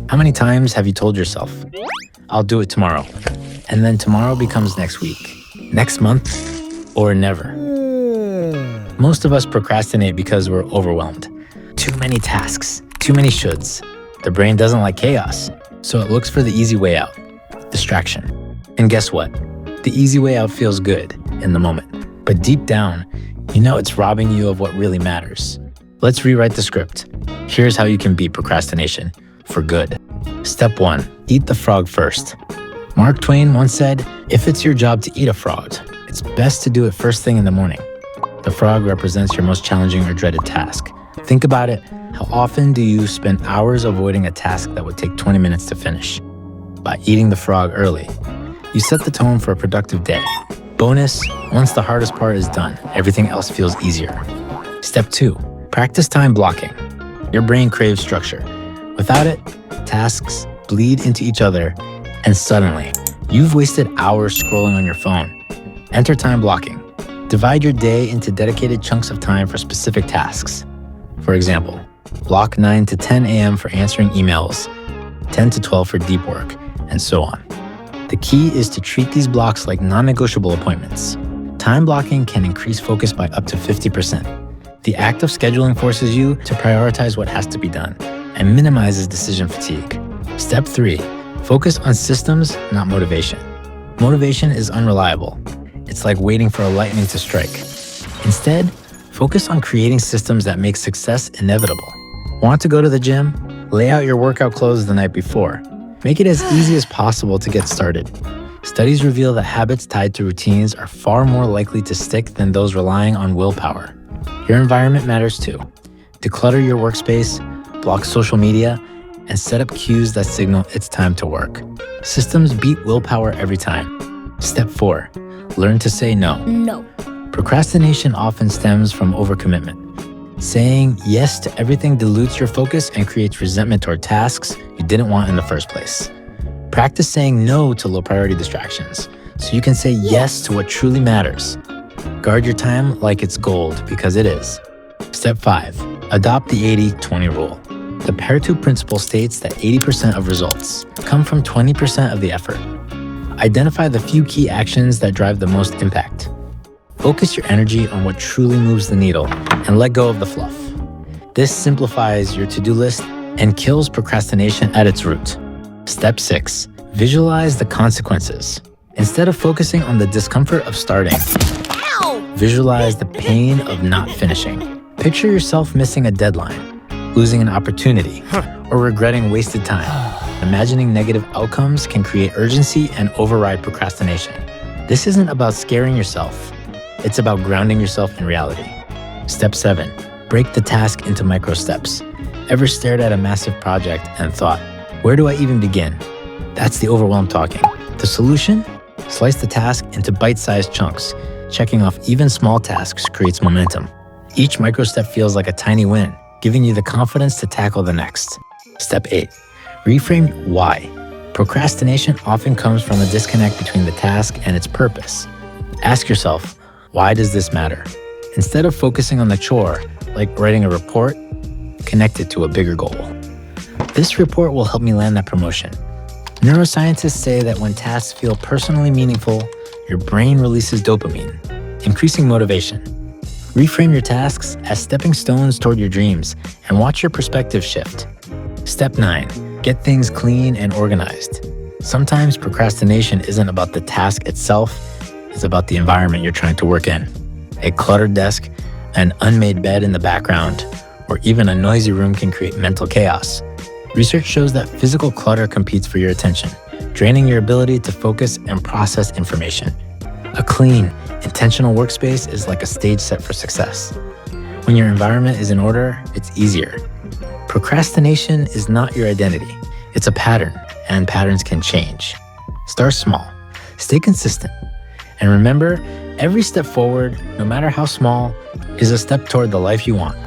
How many times have you told yourself, I'll do it tomorrow, and then tomorrow becomes next week, next month, or never? Most of us procrastinate because we're overwhelmed. Too many tasks, too many shoulds. The brain doesn't like chaos, so it looks for the easy way out, distraction. And guess what? The easy way out feels good in the moment, but deep down, you know it's robbing you of what really matters. Let's rewrite the script. Here's how you can beat procrastination for good. Step 1, eat the frog first. Mark Twain once said, if it's your job to eat a frog, it's best to do it first thing in the morning. The frog represents your most challenging or dreaded task. Think about it. How often do you spend hours avoiding a task that would take 20 minutes to finish? By eating the frog early, you set the tone for a productive day. Bonus, once the hardest part is done, everything else feels easier. Step 2, practice time blocking. Your brain craves structure. Without it, tasks bleed into each other, and suddenly, you've wasted hours scrolling on your phone. Enter time blocking. Divide your day into dedicated chunks of time for specific tasks. For example, block 9 to 10 a.m. for answering emails, 10 to 12 for deep work, and so on. The key is to treat these blocks like non-negotiable appointments. Time blocking can increase focus by up to 50%. The act of scheduling forces you to prioritize what has to be done and minimizes decision fatigue. Step 3, focus on systems, not motivation. Motivation is unreliable. It's like waiting for a lightning to strike. Instead, focus on creating systems that make success inevitable. Want to go to the gym? Lay out your workout clothes the night before. Make it as easy as possible to get started. Studies reveal that habits tied to routines are far more likely to stick than those relying on willpower. Your environment matters too. Declutter your workspace, block social media, and set up cues that signal it's time to work. Systems beat willpower every time. Step 4, learn to say no. No. Procrastination often stems from overcommitment. Saying yes to everything dilutes your focus and creates resentment toward tasks you didn't want in the first place. Practice saying no to low-priority distractions so you can say yes to what truly matters. Guard your time like it's gold, because it is. Step 5, adopt the 80-20 rule. The Pareto principle states that 80% of results come from 20% of the effort. Identify the few key actions that drive the most impact. Focus your energy on what truly moves the needle and let go of the fluff. This simplifies your to-do list and kills procrastination at its root. Step 6, visualize the consequences. Instead of focusing on the discomfort of starting, visualize the pain of not finishing. Picture yourself missing a deadline, losing an opportunity, or regretting wasted time. Imagining negative outcomes can create urgency and override procrastination. This isn't about scaring yourself. It's about grounding yourself in reality. Step 7, break the task into micro steps. Ever stared at a massive project and thought, where do I even begin? That's the overwhelm talking. The solution? Slice the task into bite-sized chunks. Checking off even small tasks creates momentum. Each micro step feels like a tiny win, giving you the confidence to tackle the next. Step 8, reframe why. Procrastination often comes from a disconnect between the task and its purpose. Ask yourself, why does this matter? Instead of focusing on the chore, like writing a report, connect it to a bigger goal. This report will help me land that promotion. Neuroscientists say that when tasks feel personally meaningful, your brain releases dopamine, increasing motivation. Reframe your tasks as stepping stones toward your dreams and watch your perspective shift. Step 9, get things clean and organized. Sometimes procrastination isn't about the task itself, it's about the environment you're trying to work in. A cluttered desk, an unmade bed in the background, or even a noisy room can create mental chaos. Research shows that physical clutter competes for your attention, draining your ability to focus and process information. A clean, intentional workspace is like a stage set for success. When your environment is in order, it's easier. Procrastination is not your identity. It's a pattern, and patterns can change. Start small, stay consistent, and remember, every step forward, no matter how small, is a step toward the life you want.